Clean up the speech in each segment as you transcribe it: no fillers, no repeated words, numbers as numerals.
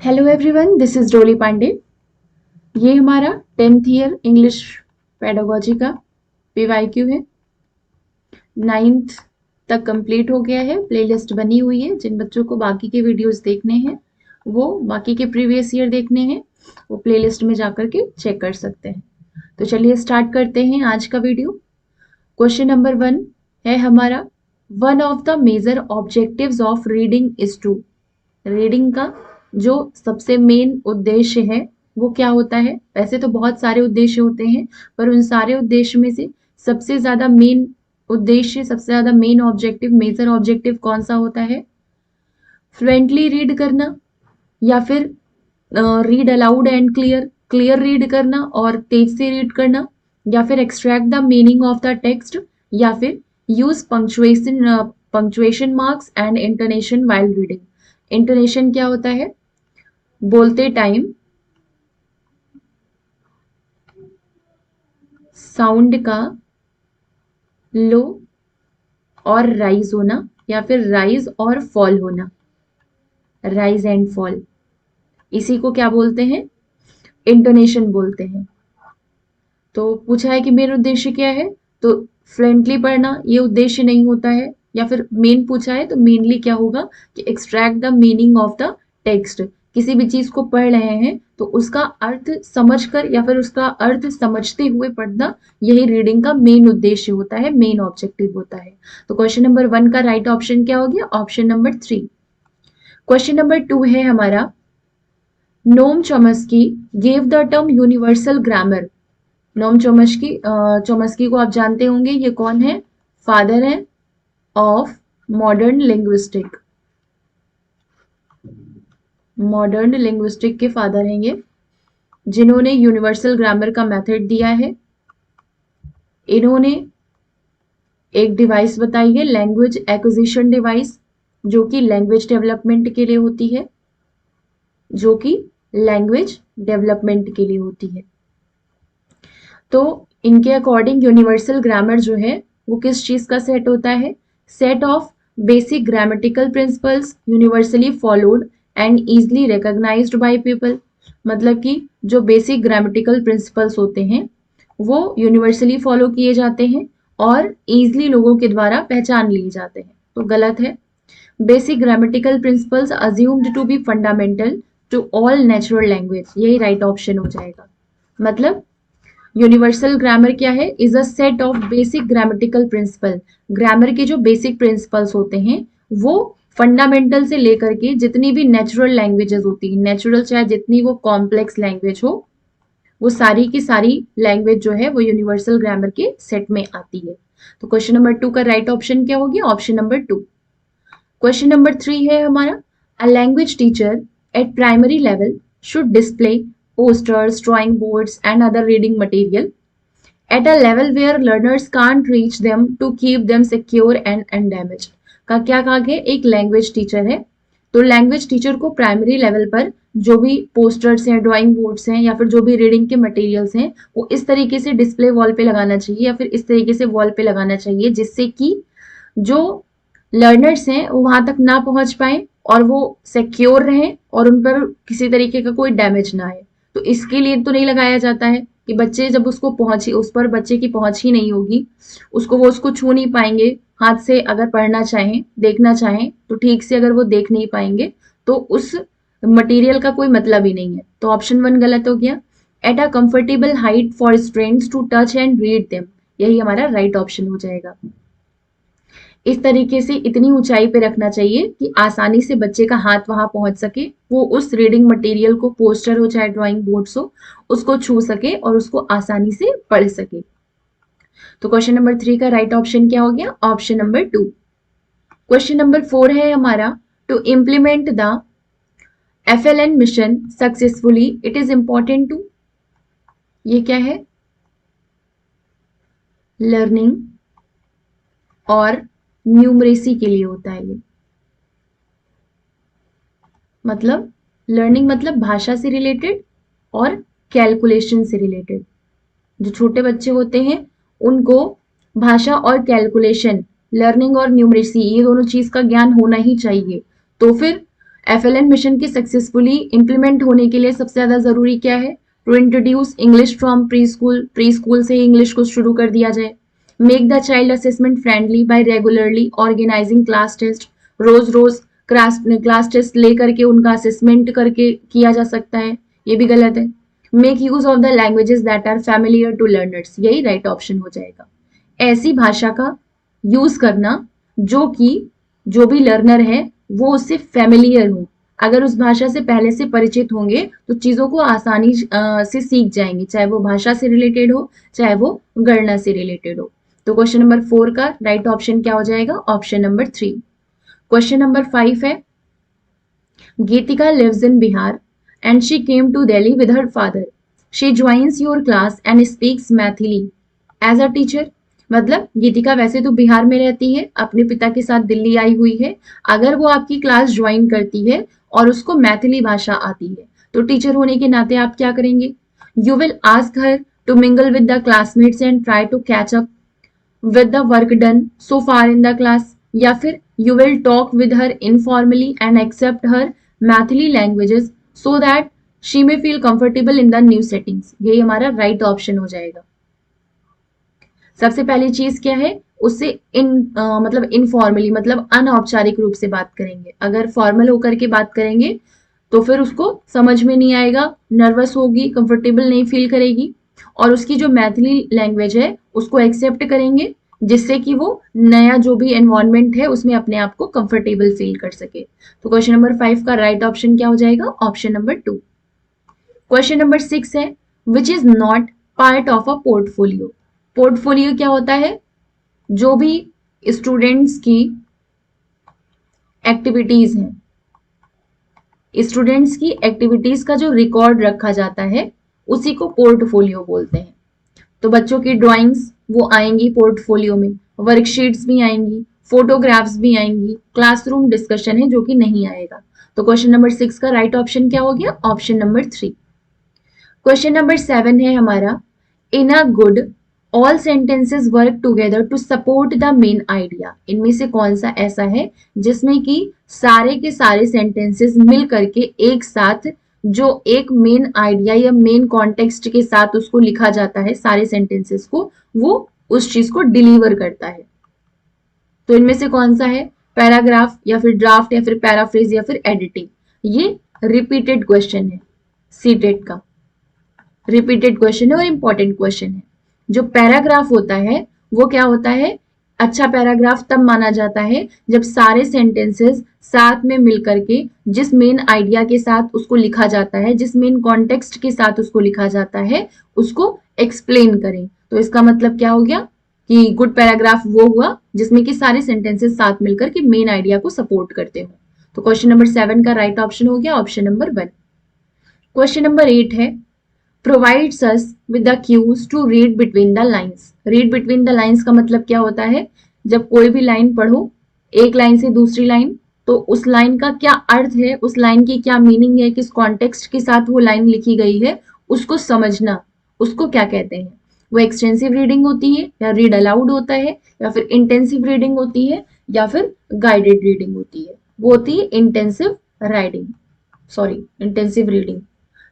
Hello everyone, this is डोली पांडे। ये हमारा 10th ईयर इंग्लिश पेडागोजी का पीवाईक्यू है। 9th तक कंप्लीट हो गया है। प्लेलिस्ट बनी हुई है। जिन बच्चों को बाकी के वीडियोस देखने हैं, वो बाकी के प्रीवियस ईयर देखने हैं, वो प्लेलिस्ट में जाकर के चेक कर सकते हैं। तो चलिए स्टार्ट करते हैं आज का वीडियो। क्वेश्चन नंबर 1 है हमारा, one of the major objectives of reading is to. Reading का जो सबसे मेन उद्देश्य है वो क्या होता है? वैसे तो बहुत सारे उद्देश्य होते हैं, पर उन सारे उद्देश्य में से सबसे ज्यादा मेन उद्देश्य, सबसे ज्यादा मेन ऑब्जेक्टिव, मेजर ऑब्जेक्टिव कौन सा होता है? फ्लुएंटली रीड करना, या फिर read aloud and clear, clear read करना और तेज से रीड करना, या फिर extract the meaning of the text, या फिर use punctuation marks and intonation while reading. Intonation क्या होता है? बोलते टाइम साउंड का लो और राइज होना, या फिर राइज और फॉल होना, राइज एंड फॉल, इसी को क्या बोलते हैं? इंटोनेशन बोलते हैं। तो पूछा है कि मेन उद्देश्य क्या है, तो फ्लुएंटली पढ़ना ये उद्देश्य नहीं होता है, या फिर मेन पूछा है तो मेनली क्या होगा कि extract the meaning of the text. किसी भी चीज को पढ़ रहे हैं तो उसका अर्थ समझकर या फिर उसका अर्थ समझते हुए पढ़ना, यही रीडिंग का मेन उद्देश्य होता है, मेन ऑब्जेक्टिव होता है। तो क्वेश्चन नंबर 1 का राइट ऑप्शन क्या हो गया? Option number 3। क्वेश्चन नंबर 2 है हमारा, Noam Chomsky gave the term universal grammar. Noam Chomsky को आप जानते होंगे, ये कौन है? फादर है of modern linguistic. Modern linguistic के फादर हैं ये, जिन्होंने यूनिवर्सल ग्रामर का मेथड दिया है। इन्होंने एक डिवाइस बताई है, लैंग्वेज एक्विजिशन डिवाइस, जो कि लैंग्वेज डेवलपमेंट के लिए होती है, जो कि लैंग्वेज डेवलपमेंट के लिए होती है। तो इनके अकॉर्डिंग यूनिवर्सल ग्रामर जो है वो किस चीज का सेट होता है? Set of basic grammatical principles universally followed and easily recognised by people. मतलब कि जो बेसिक ग्रामेटिकल प्रिंसिपल्स होते हैं वो यूनिवर्सली फॉलो किए जाते हैं और इजली लोगों के द्वारा पहचान लिए जाते हैं। तो गलत है। Basic grammatical principles assumed to be fundamental to all natural language, यही राइट ऑप्शन हो जाएगा। मतलब यूनिवर्सल ग्रामर क्या है? Is a set of basic grammatical principle. Grammar के जो बेसिक प्रिंसिपल्स होते हैं वो फंडामेंटल से लेकर के जितनी भी नेचुरल लैंग्वेजेस होती है, नेचुरल चाहे जितनी वो कॉम्प्लेक्स लैंग्वेज हो, वो सारी की सारी लैंग्वेज जो है वो यूनिवर्सल ग्रामर के सेट में आती है। तो क्वेश्चन नंबर 2 का राइट ऑप्शन क्या हो गया? Option number 2। क्वेश्चन नंबर 3 है हमारा, a language teacher at primary level should display posters, drawing boards, and other reading material at a level where learners can't reach them to keep them secure and undamaged। का क्या कहा गया? एक language teacher है, तो language teacher को primary level पर जो भी पोस्टर्स हैं, ड्राइंग बोर्ड्स हैं, या फिर जो भी रीडिंग के मटेरियल्स हैं, वो इस तरीके से डिस्प्ले वॉल पे लगाना चाहिए, या फिर इस तरीके से वॉल पे लगाना चाहिए जिससे कि जो लर्नर्स हैं वो वहां तक ना पहुंच पाए और वो सिक्योर रहें और उन पर किसी तरीके का कोई डैमेज ना आए। तो इसके लिए तो नहीं लगाया जाता है कि बच्चे जब उसको पहुंची, उस पर बच्चे की पहुंच ही नहीं होगी, उसको छू नहीं पाएंगे हाथ से, अगर पढ़ना चाहें, देखना चाहें तो ठीक से अगर वो देख नहीं पाएंगे तो उस मटेरियल का कोई मतलब ही नहीं है। तो ऑप्शन 1 गलत हो गया। At a comfortable height for students to touch and read them, यही हमारा राइट ऑप्शन हो जाएगा। इस तरीके से इतनी ऊंचाई पे रखना चाहिए कि आसानी से बच्चे का हाथ वहां पहुंच सके, वो उस रीडिंग मटेरियल को, पोस्टर हो चाहे ड्राइंग बोर्ड्स हो, उसको छू सके और उसको आसानी से पढ़ सके। तो क्वेश्चन नंबर 3 का राइट ऑप्शन क्या हो गया? Option number 2। क्वेश्चन नंबर 4 है हमारा, to implement the FLN mission successfully it is important to. ये क्या है? लर्निंग और न्यूमरेसी के लिए होता है ये। मतलब लर्निंग मतलब भाषा से रिलेटेड और कैलकुलेशन से रिलेटेड। जो छोटे बच्चे होते हैं उनको भाषा और कैलकुलेशन, लर्निंग और न्यूमरेसी, ये दोनों चीज का ज्ञान होना ही चाहिए। तो फिर FLN मिशन के सक्सेसफुली इंप्लीमेंट होने के लिए सबसे ज्यादा जरूरी क्या है? To introduce English from pre school से ही इंग्लिश को शुरू कर दिया जाए। Make the child assessment friendly by regularly organising class test, रोज रोज क्लास टेस्ट लेकर के उनका असेसमेंट करके किया जा सकता है, ये भी गलत है। Make use of the languages that are familiar to learners, यही राइट ऑप्शन हो जाएगा। ऐसी भाषा का यूज करना जो कि जो भी लर्नर है वो उससे फैमिलियर हो। अगर उस भाषा से पहले से परिचित होंगे तो चीजों को आसानी से सीख जाएंगे, चाहे वो भाषा से रिलेटेड हो चाहे वो गणना से रिलेटेड हो। तो क्वेश्चन नंबर 4 का राइट ऑप्शन क्या हो जाएगा? Option number 3। क्वेश्चन नंबर 5 है, Geetika lives in Bihar and she came to Delhi with her father. She joins your class and speaks Maithili as a teacher. मतलब गीतिका वैसे तो बिहार में रहती है, अपने पिता के साथ दिल्ली आई हुई है। अगर वो आपकी क्लास ज्वाइन करती है और उसको मैथिली भाषा आती है तो टीचर होने के नाते आप क्या करेंगे? You will ask her to mingle with the classmates and try to catch up with the work done so far in the class, या फिर you will talk with her informally and accept her Mathili languages so that she may feel comfortable in the new settings। यही हमारा right option हो जाएगा। सबसे पहली चीज क्या है? उससे मतलब इनफॉर्मली मतलब अनौपचारिक रूप से बात करेंगे। अगर फॉर्मल होकर के बात करेंगे तो फिर उसको समझ में नहीं आएगा, नर्वस होगी, कंफर्टेबल नहीं फील करेगी। और उसकी जो मैथिली लैंग्वेज है उसको एक्सेप्ट करेंगे जिससे कि वो नया जो भी एनवायरनमेंट है उसमें अपने आप को कंफर्टेबल फील कर सके। तो क्वेश्चन नंबर 5 का राइट ऑप्शन क्या हो जाएगा? Option number 2। क्वेश्चन नंबर 6 है, which is not part of a portfolio. Portfolio क्या होता है? जो भी स्टूडेंट्स की एक्टिविटीज हैं, स्टूडेंट्स की एक्टिविटीज का जो रिकॉर्ड रखा जाता है उसी को पोर्टफोलियो बोलते हैं। तो बच्चों की ड्राइंग्स वो आएंगी पोर्टफोलियो में, वर्कशीट्स भी आएंगी, फोटोग्राफ्स भी आएंगी, क्लासरूम डिस्कशन है जो कि नहीं आएगा। तो क्वेश्चन नंबर 6 का राइट ऑप्शन क्या हो गया? Option number 3। क्वेश्चन नंबर 7 है हमारा, in a good all sentences work together to support the main idea. इनमें से कौन सा ऐसा है जिसमें कि सारे के सारे सेंटेंसेस मिल करके एक साथ जो एक मेन आइडिया या मेन कॉन्टेक्स्ट के साथ उसको लिखा जाता है, सारे सेंटेंसेस को, वो उस चीज को डिलीवर करता है। तो इनमें से कौन सा है? पैराग्राफ या फिर ड्राफ्ट या फिर पैराफ्रेज या फिर एडिटिंग। ये रिपीटेड क्वेश्चन है, सीटेट का रिपीटेड क्वेश्चन है और इंपॉर्टेंट क्वेश्चन है। जो पैराग्राफ होता है वो क्या होता है? अच्छा पैराग्राफ तब माना जाता है जब सारे सेंटेंसेस साथ में मिलकर के जिस मेन आइडिया के साथ उसको लिखा जाता है, जिस मेन कॉन्टेक्स्ट के साथ उसको लिखा जाता है, उसको एक्सप्लेन करें। तो इसका मतलब क्या हो गया कि गुड पैराग्राफ वो हुआ जिसमें कि सारे सेंटेंसेस साथ मिलकर के मेन आइडिया को सपोर्ट करते हो। तो क्वेश्चन नंबर 7 का राइट ऑप्शन हो गया ऑप्शन नंबर 1। क्वेश्चन नंबर 8 है, provides us with the cues to read between the lines। read between the lines का मतलब क्या होता है? जब कोई भी लाइन पढ़ो, एक लाइन से दूसरी लाइन, तो उस लाइन का क्या अर्थ है, उस लाइन की क्या मीनिंग है, किस कॉन्टेक्स्ट के साथ वो लाइन लिखी गई है, उसको समझना, उसको क्या कहते हैं? वो एक्सटेंसिव रीडिंग होती है या रीड अलाउड होता है या फिर इंटेंसिव रीडिंग होती है या फिर गाइडेड रीडिंग होती है? वो होती है intensive riding, sorry intensive reading.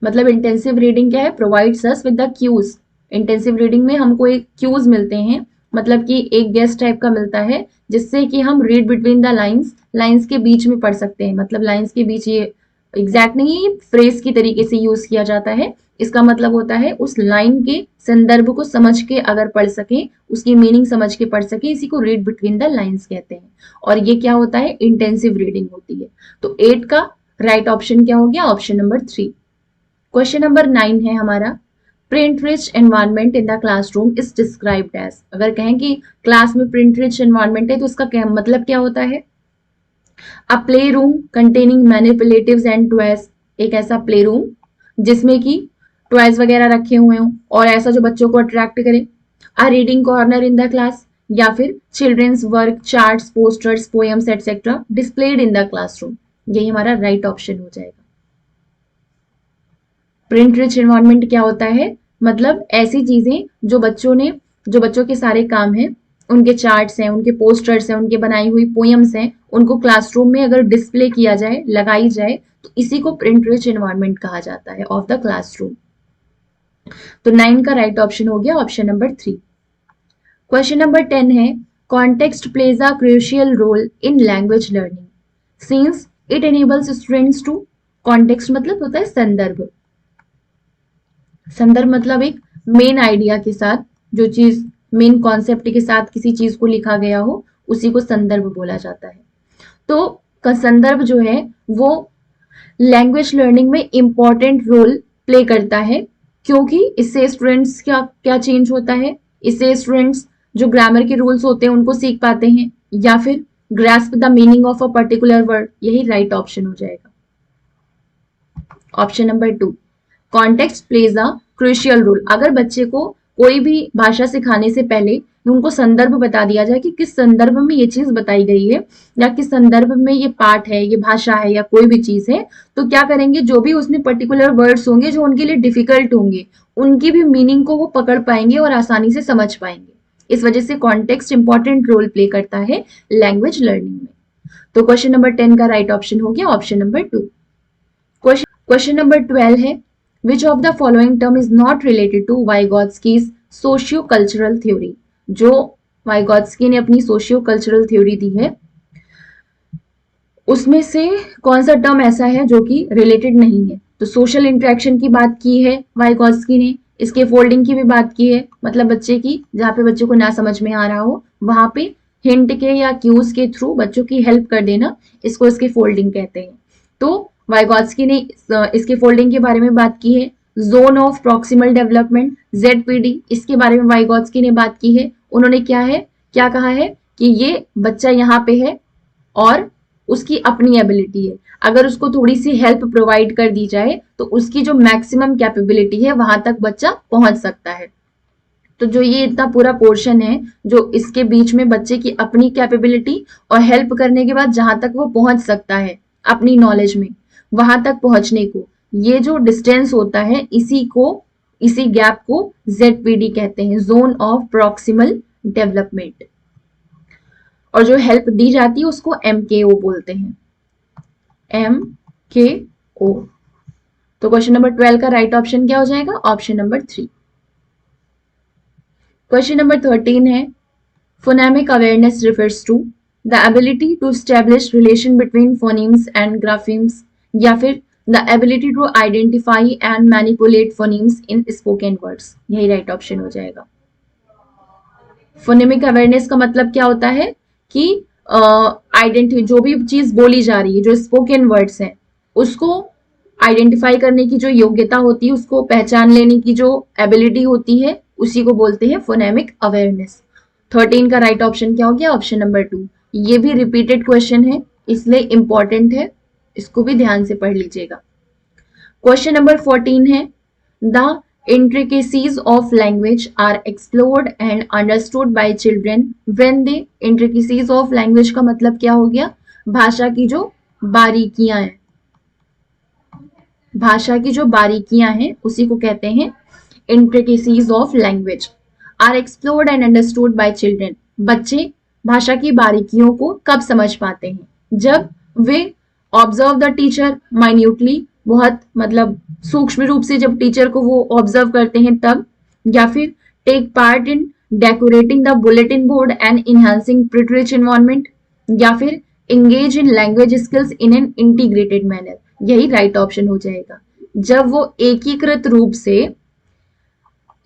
मतलब इंटेंसिव रीडिंग क्या है? Provides us with the cues. Intensive reading में हमको एक क्यूज मिलते हैं, मतलब कि एक गेस्ट टाइप का मिलता है जिससे कि हम read between the lines, lines के बीच में पढ़ सकते हैं। मतलब लाइंस के बीच, ये एग्जैक्ट नहीं है, फ्रेज की तरीके से यूज किया जाता है। इसका मतलब होता है उस लाइन के संदर्भ को समझ के अगर पढ़ सके, उसकी मीनिंग समझ के पढ़ सके, इसी को रीड बिटवीन द लाइंस कहते हैं। और ये क्या होता है? इंटेंसिव रीडिंग होती है। तो 8 का राइट ऑप्शन क्या हो गया? Option number 3। क्वेश्चन नंबर 9 है हमारा, print rich environment in the classroom is described as. अगर कहें कि क्लास में प्रिंट रिच एनवायरनमेंट है तो इसका क्या मतलब क्या होता है? A play room containing manipulatives and toys. एक ऐसा प्ले रूम जिसमें कि टॉयज वगैरह रखे हुए हों और ऐसा जो बच्चों को अट्रैक्ट करे। A reading corner in the class, या फिर children's work, charts, posters, poems etcetera displayed in the classroom. यही हमारा राइट ऑप्शन हो जाएगा। प्रिंट रिच एनवायरनमेंट क्या होता है? मतलब ऐसी चीजें जो बच्चों के सारे काम हैं उनके चार्ट्स हैं, उनके पोस्टर्स हैं, उनके बनाई हुई पोएम्स हैं, उनको क्लासरूम में अगर डिस्प्ले किया जाए, लगाई जाए, तो इसी को प्रिंट रिच एनवायरनमेंट कहा जाता है ऑफ द क्लासरूम। तो 9 का राइट ऑप्शन हो गया ऑप्शन नंबर 3। क्वेश्चन नंबर 10 है, context plays a crucial role in language learning since it enables students to, context मतलब होता है संदर्भ, संदर्भ मतलब एक मेन आइडिया के साथ, जो चीज मेन कॉन्सेप्ट के साथ किसी चीज को लिखा गया हो, उसी को संदर्भ बोला जाता है। तो का संदर्भ जो है वो लैंग्वेज लर्निंग में इंपॉर्टेंट रोल प्ले करता है, क्योंकि इससे स्टूडेंट्स क्या क्या चेंज होता है, इससे स्टूडेंट्स जो ग्रामर के रूल्स होते हैं उनको सीख पाते हैं, या फिर grasp the meaning of a particular word, यही राइट ऑप्शन हो जाएगा। Option number 2, context plays a crucial role. अगर बच्चे को कोई भी भाषा सिखाने से पहले उनको संदर्भ बता दिया जाए कि किस संदर्भ में ये चीज बताई गई है, या किस संदर्भ में ये पाठ है, ये भाषा है, या कोई भी चीज है, तो क्या करेंगे, जो भी उसमें पर्टिकुलर वर्ड्स होंगे जो उनके लिए डिफिकल्ट होंगे, उनकी भी मीनिंग को वो पकड़ पाएंगे और आसानी से समझ पाएंगे। इस वजह से कॉन्टेक्स्ट इंपॉर्टेंट रोल प्ले करता है लैंग्वेज लर्निंग में। तो क्वेश्चन नंबर 10 का राइट ऑप्शन हो गया ऑप्शन नंबर 2। क्वेश्चन नंबर 12 है, which of the following term is not related to Vygotsky's socio cultural theory. जो वाइगोत्स्की ने अपनी सोशियो कल्चरल थ्योरी दी है, उसमें से कौन सा टर्म ऐसा है जो कि रिलेटेड नहीं है। तो सोशल इंटरेक्शन की बात की है वाइगोत्स्की ने, इसके फोल्डिंग की भी बात की है, मतलब बच्चे की जहाँ पे बच्चे को ना समझ में आ रहा हो वहां पे हिंट के या क्यूज के थ्रू बच्चों की हेल्प कर देना, इसको इसके फोल्डिंग कहते हैं। तो वाइगोत्स्की ने इसके फोल्डिंग के बारे में बात की है। Zone of proximal development ZPD, इसके बारे में वाइगोत्स्की ने बात की है। उन्होंने क्या कहा है कि ये बच्चा यहाँ पे है और उसकी अपनी एबिलिटी है, अगर उसको थोड़ी सी हेल्प प्रोवाइड कर दी जाए तो उसकी जो मैक्सिमम कैपेबिलिटी है वहां तक बच्चा पहुंच सकता है। तो जो ये इतना पूरा पोर्शन है जो इसके बीच में बच्चे की अपनी कैपेबिलिटी और हेल्प करने के बाद जहां तक वो पहुंच सकता है अपनी नॉलेज में, वहां तक पहुंचने को, ये जो डिस्टेंस होता है इसी गैप को ZPD कहते हैं, जोन ऑफ प्रॉक्सिमल डेवलपमेंट। और जो हेल्प दी जाती है उसको MKO बोलते हैं, MKO। तो क्वेश्चन नंबर 12 का राइट ऑप्शन क्या हो जाएगा ऑप्शन नंबर 3। क्वेश्चन नंबर 13 है, phonemic awareness refers to the ability to establish relation between phonemes and graphemes, या फिर the ability to identify and manipulate phonemes in spoken words, यही right option हो जाएगा। Phonemic awareness का मतलब क्या होता है कि आइडेंटिटी, जो भी चीज बोली जा रही है, जो स्पोकन वर्ड्स हैं, उसको आइडेंटिफाई करने की जो योग्यता होती है, उसको पहचान लेने की जो एबिलिटी होती है, उसी को बोलते हैं फोनेमिक अवेयरनेस। 13 का राइट ऑप्शन क्या हो गया ऑप्शन नंबर 2। ये भी रिपीटेड क्वेश्चन है इसलिए इंपॉर्टेंट है, इसको भी ध्यान से पढ़ लीजिएगा। क्वेश्चन नंबर 14 है, the intricacies of language are explored and understood by children when they, intricacies of language का मतलब क्या हो गया, भाषा की जो बारीकियां हैं, भाषा की जो बारीकियां हैं उसी को कहते हैं intricacies of language, are explored and understood by children। बच्चे भाषा की बारीकियों को कब समझ पाते हैं, जब वे ऑब्जर्व द टीचर माइन्यूटली, बहुत मतलब सूक्ष्म रूप से जब टीचर को वो ऑब्जर्व करते हैं तब, या फिर take part in decorating the bulletin board and enhancing print rich environment, या फिर engage in language skills in an integrated manner, यही राइट ऑप्शन हो जाएगा। जब वो एकीकृत रूप से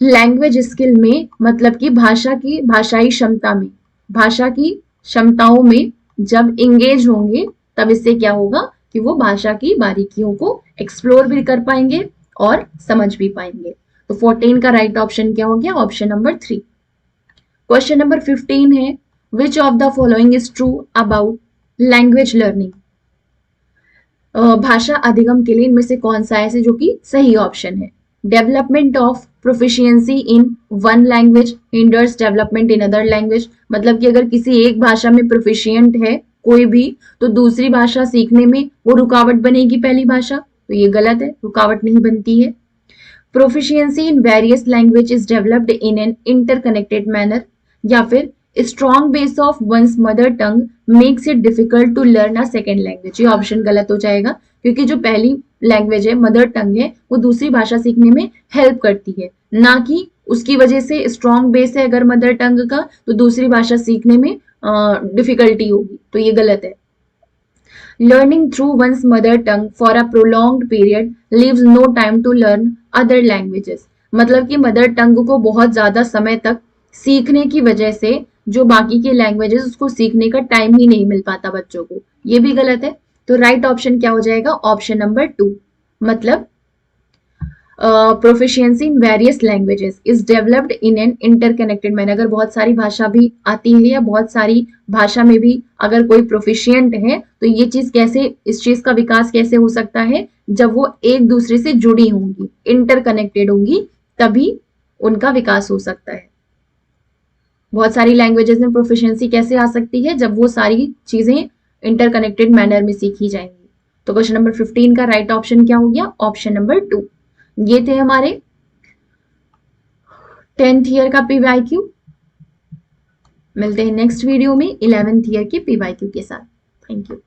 लैंग्वेज स्किल में, मतलब कि भाषाई क्षमता में, भाषा की क्षमताओं में जब इंगेज होंगे, तब इससे क्या होगा कि वो भाषा की बारीकियों को एक्सप्लोर भी कर पाएंगे और समझ भी पाएंगे। तो 14 का राइट ऑप्शन क्या हो गया ऑप्शन नंबर 3। क्वेश्चन नंबर 15 है, which of the following is true about language learning. भाषा अधिगम के लिए इनमें से कौन सा ऐसे जो कि सही ऑप्शन है। Development of proficiency in one language hinders development in other language, मतलब कि अगर किसी एक भाषा में प्रोफिशिएंट है कोई भी, तो दूसरी भाषा सीखने में वो रुकावट बनेगी पहली भाषा, तो ये गलत है, रुकावट नहीं बनती है। Proficiency in various language is developed in an interconnected manner, या फिर strong base of one's mother tongue makes it difficult to learn a second language. ये ऑप्शन गलत हो जाएगा, क्योंकि जो पहली लैंग्वेज है, मदर टंग है, वो दूसरी भाषा सीखने में हेल्प करती है, ना कि उसकी वजह से स्ट्रॉन्ग बेस है अगर मदर टंग का तो दूसरी भाषा सीखने में डिफिकल्टी होगी, तो ये गलत है। Learning through one's mother tongue for a prolonged period leaves no time to learn other languages। मतलब कि मदर टंग को बहुत ज्यादा समय तक सीखने की वजह से जो बाकी के लैंग्वेजेस उसको सीखने का टाइम ही नहीं मिल पाता बच्चों को, ये भी गलत है। तो राइट ऑप्शन क्या हो जाएगा? Option number 2। मतलब proficiency in various languages is developed in an interconnected manner. अगर बहुत सारी भाषा भी आती है या बहुत सारी भाषा में भी अगर कोई प्रोफिशिएंट है तो ये चीज कैसे, इस चीज का विकास कैसे हो सकता है? जब वो एक दूसरे से जुड़ी होंगी, इंटरकनेक्टेड होंगी, तभी उनका विकास हो सकता है। बहुत सारी लैंग्वेजेस में प्रोफिशिएंसी कैसे आ सकती है? जब वो सारी चीजें इंटरकनेक्टेड मैनर में सीखी जाएंगी। तो क्वेश्चन नंबर 15 का राइट ऑप्शन क्या हो गया? Option number 2। ये थे हमारे 10th ईयर का पीवाईक्यू। मिलते हैं नेक्स्ट वीडियो में 11th ईयर के पीवाईक्यू के साथ। Thank you.